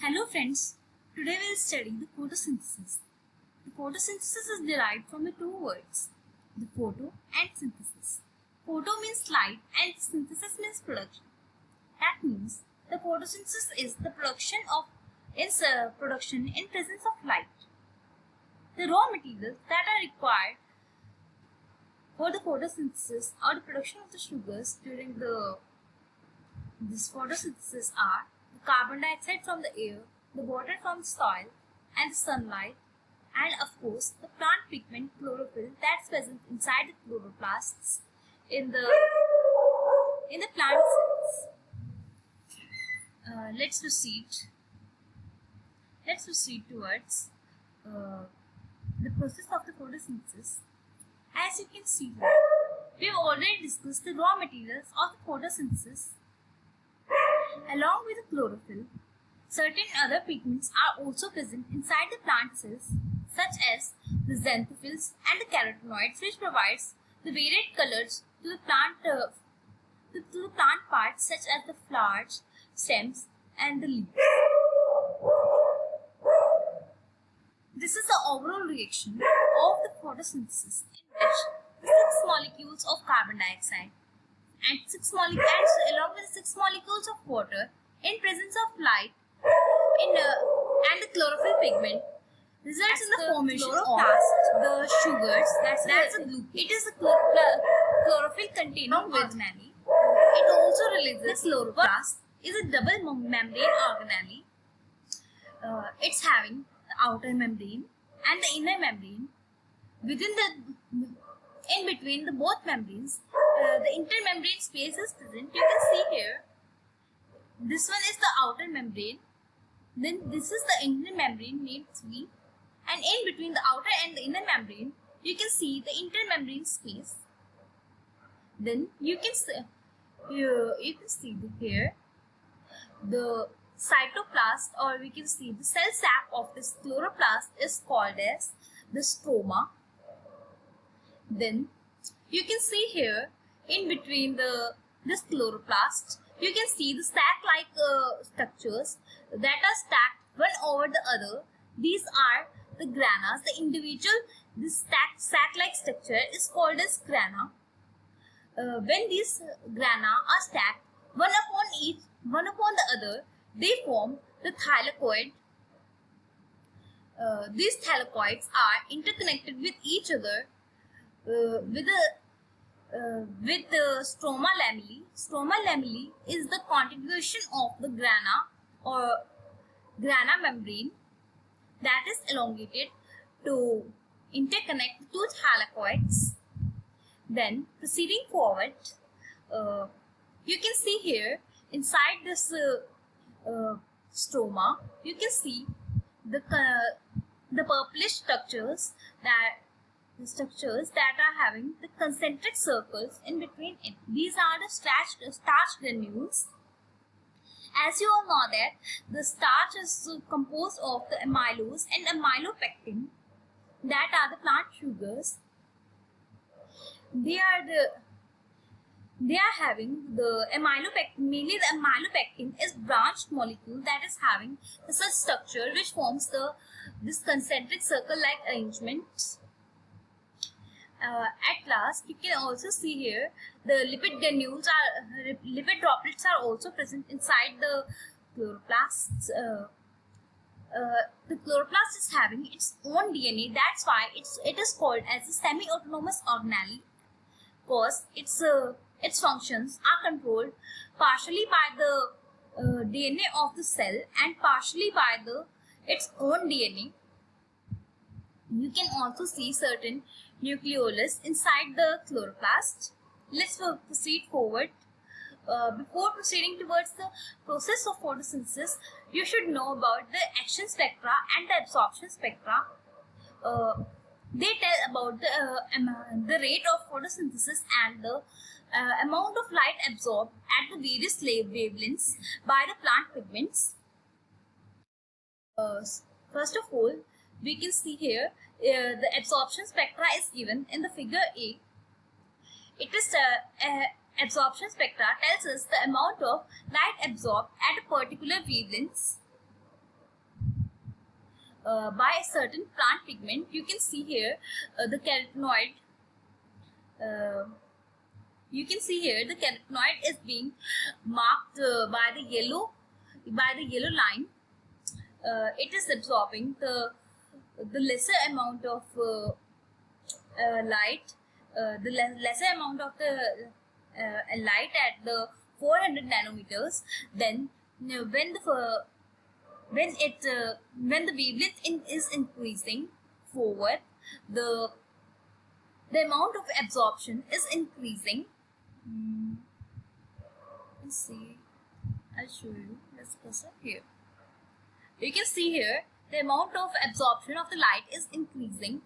Hello friends, today we will study the photosynthesis. The photosynthesis is derived from the two words, the photo and synthesis. Photo means light and synthesis means production. That means the photosynthesis is the production in presence of light. The raw materials that are required for the photosynthesis or the production of the sugars during this photosynthesis are the carbon dioxide from the air, the water from the soil and the sunlight, and of course the plant pigment chlorophyll that's present inside the chloroplasts in the plant cells. Let's proceed towards the process of the photosynthesis. As you can see here, we have already discussed the raw materials of the photosynthesis. Along with the chlorophyll, certain other pigments are also present inside the plant cells, such as the xanthophylls and the carotenoids, which provides the varied colors to the plant parts such as the flowers, stems, and the leaves. This is the overall reaction of the photosynthesis, in which the 6 molecules of carbon dioxide and along with 6 molecules of water in presence of light and the chlorophyll pigment results in the formation of the sugars. It is a chlorophyll containing organelle. It also releases the chloroplast is a double membrane organelle. It's having the outer membrane and the inner membrane. In between the both membranes, the intermembrane space is present. You can see here, this one is the outer membrane, then this is the inner membrane named 3, and in between the outer and the inner membrane, you can see the intermembrane space. Then you can see here the cytoplast, or we can see the cell sap of this chloroplast is called as the stroma. Then you can see here in between this chloroplast, you can see the sac-like structures that are stacked one over the other. These are the granas. The individual this sac-like structure is called as grana. When these grana are stacked one upon the other, they form the thylakoid. These thylakoids are interconnected with each other with the stroma lamellae. Stroma lamellae is the continuation of the grana or grana membrane that is elongated to interconnect the two thylakoids. Then proceeding forward, you can see here inside this stroma, you can see the purplish structures that are having the concentric circles in between it. These are the starch granules. As you all know that the starch is composed of the amylose and amylopectin, that are the plant sugars. They are having the amylopectin. Mainly the amylopectin is branched molecule that is having such structure which forms this concentric circle-like arrangement. At last, you can also see here the lipid droplets are also present inside the chloroplasts. The chloroplast is having its own DNA. That's why it is called as a semi-autonomous organelle, because its functions are controlled partially by the DNA of the cell and partially by its own DNA. You can also see certain nucleolus inside the chloroplast. Let's proceed forward. Before proceeding towards the process of photosynthesis, you should know about the action spectra and the absorption spectra. They tell about the rate of photosynthesis and the amount of light absorbed at the various wavelengths by the plant pigments. First of all, we can see here the absorption spectra is given in the figure A. It is absorption spectra tells us the amount of light absorbed at a particular wavelength. by a certain plant pigment. You can see here the carotenoid. You can see here the carotenoid is being marked by the yellow line. It is absorbing the lesser amount of light, lesser amount of the light at the 400 nanometers. Then when the wavelength is increasing forward, the amount of absorption is increasing. Let's see, I'll show you this cursor here. You can see here the amount of absorption of the light is increasing.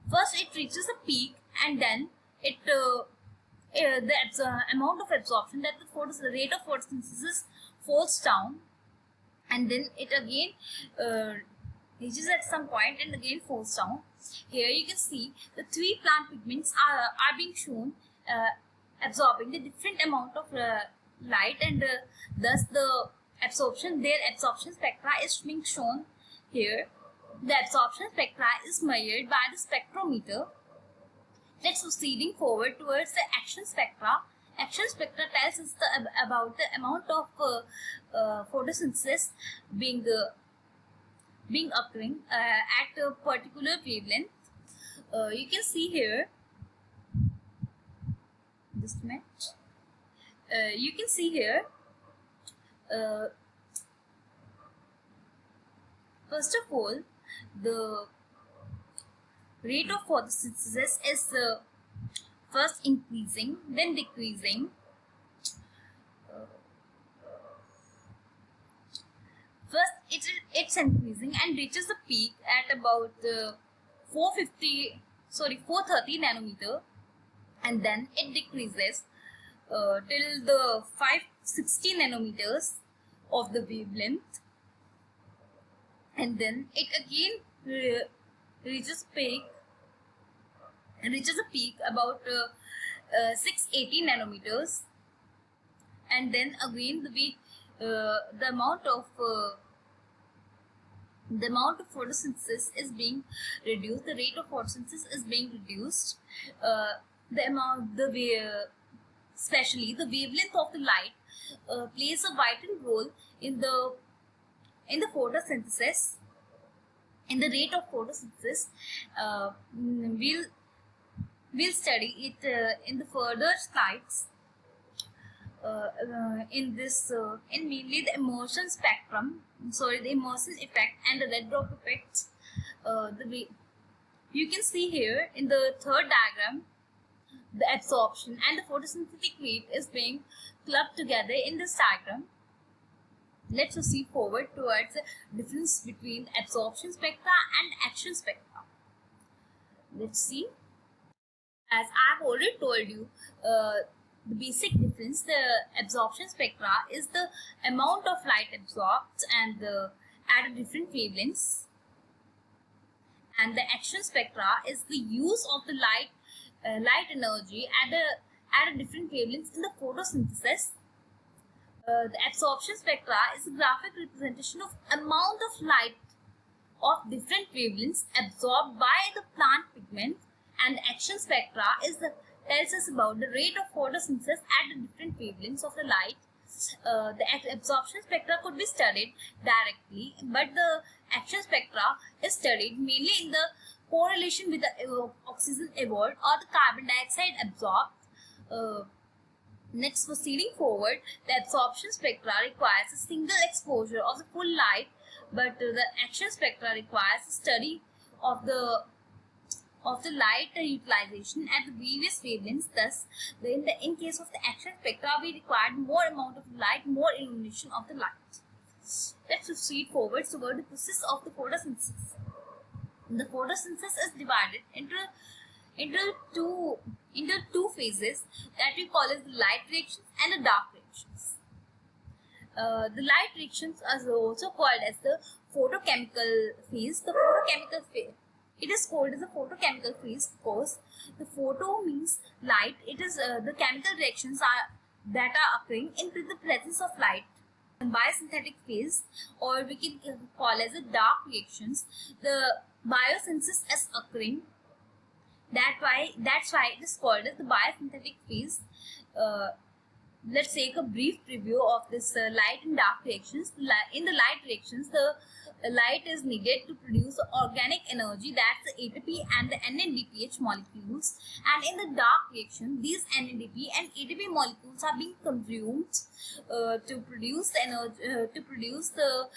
First it reaches a peak, and then the amount of absorption, that the rate of photosynthesis falls down, and then it again reaches at some point and again falls down. Here you can see the 3 plant pigments are being shown absorbing the different amount of light, and thus their absorption spectra is being shown here. The absorption spectra is measured by the spectrometer. Let's proceeding forward towards the action spectra. Action spectra tells us about the amount of photosynthesis being occurring at a particular wavelength. You can see here, just a minute. You can see here, first of all, the rate of photosynthesis is first increasing, then decreasing. First it's increasing and reaches a peak at about 430 nanometer, and then it decreases till the 560 nanometers of the wavelength, and then it again reaches a peak about 680 nanometers, and then again the amount of photosynthesis is being reduced. The rate of photosynthesis is being reduced. Especially the wavelength of the light plays a vital role in the photosynthesis. In the rate of photosynthesis, we'll study it in the further slides. In mainly the immersion effect and the red drop effect. You can see here in the third diagram, the absorption and the photosynthetic rate is being clubbed together in this diagram. Let's proceed forward towards the difference between absorption spectra and action spectra. Let's see. As I've already told you, the basic difference, the absorption spectra is the amount of light absorbed and at different wavelengths, and the action spectra is the use of the light energy at a different wavelengths in the photosynthesis. The absorption spectra is a graphic representation of amount of light of different wavelengths absorbed by the plant pigment, and the action spectra tells us about the rate of photosynthesis at the different wavelengths of the light. The absorption spectra could be studied directly, but the action spectra is studied mainly in the correlation with the oxygen evolved or the carbon dioxide absorbed. Next, proceeding forward, the absorption spectra requires a single exposure of the full light, but the action spectra requires a study of the light utilization at the various wavelengths. Thus, in case of the action spectra, we required more amount of light, more illumination of the light. Let's proceed forward toward the process of the photosynthesis. The photosynthesis is divided into two phases that we call as the light reactions and the dark reactions. The light reactions are also called as the photochemical phase. The photochemical phase, it is called as the photochemical phase because the photo means light. It is the chemical reactions that are occurring in the presence of light. biosynthetic phase, or we can call as a dark reactions, the biosynthesis is occurring. That's why it is called as the biosynthetic phase. Let's take a brief preview of this light and dark reactions. In the light reactions, the light is needed to produce organic energy, that's the ATP and the NADPH molecules, and in the dark reaction these NADP and ATP molecules are being consumed to produce the energy, to produce the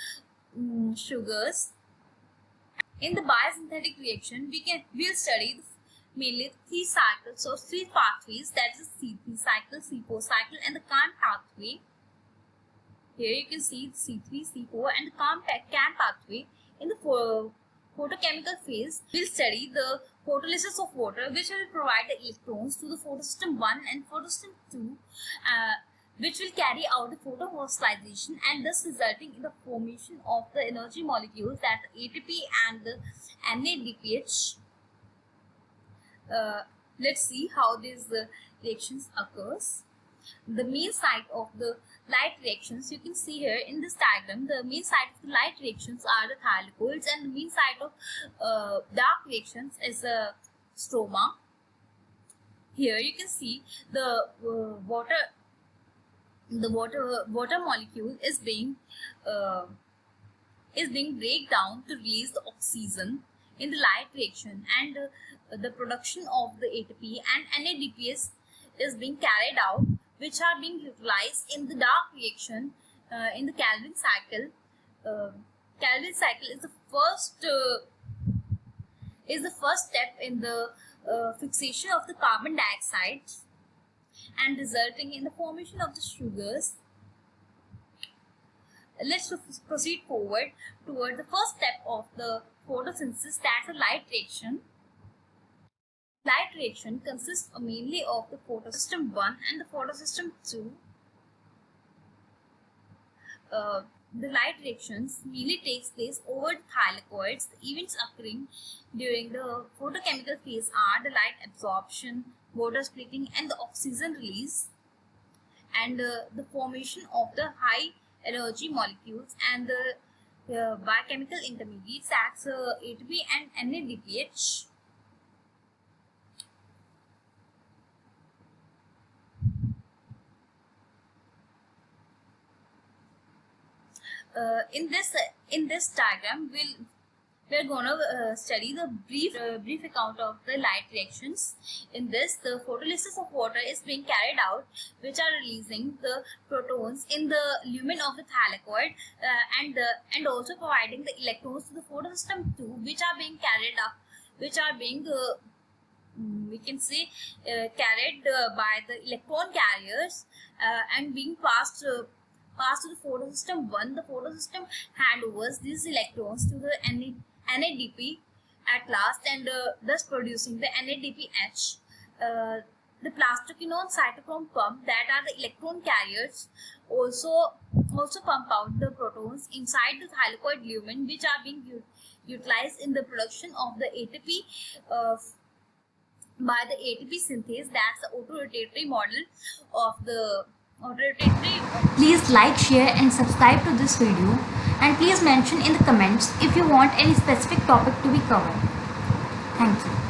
sugars. In the biosynthetic reaction, we'll study mainly 3 cycles or 3 pathways, that is C3 cycle, C4 cycle, and the CAN pathway. Here you can see C3, C4, and the CAN pathway. In the photochemical phase, we'll study the photolysis of water, which will provide the electrons to the photosystem 1 and photosystem 2, which will carry out the photofossilization and thus resulting in the formation of the energy molecules, that ATP and the NADPH. Let's see how these reactions occurs. The main site of the light reactions, you can see here in this diagram, the main site of the light reactions are the thylakoids, and the main site of dark reactions is a stroma. Here you can see the water molecule is being break down to release the oxygen in the light reaction, and the production of the ATP and NADPH is being carried out, which are being utilized in the dark reaction in the Calvin cycle. Calvin cycle is the first step in the fixation of the carbon dioxide and resulting in the formation of the sugars. Let's proceed forward toward the first step of the photosynthesis, that's a light reaction. Light reaction consists mainly of the photosystem 1 and the photosystem 2. The light reactions mainly takes place over the thylakoids. The events occurring during the photochemical phase are the light absorption, water splitting, and the oxygen release, and the formation of the high energy molecules and the biochemical intermediates, that's ATP and NADPH. In this diagram, we're gonna study the brief account of the light reactions. In this, the photolysis of water is being carried out, which are releasing the protons in the lumen of the thylakoid, and also providing the electrons to the photosystem 2, which are being carried up, which are being we can say carried by the electron carriers and being passed to the photosystem 1. The photosystem handovers these electrons to the NADP at last, and thus producing the NADPH. The plastoquinone cytochrome pump, that are the electron carriers, also pump out the protons inside the thylakoid lumen, which are being utilized in the production of the ATP by the ATP synthase. That's the autorotatory model of the autorotatory. Please like, share and subscribe to this video, and please mention in the comments if you want any specific topic to be covered. Thank you.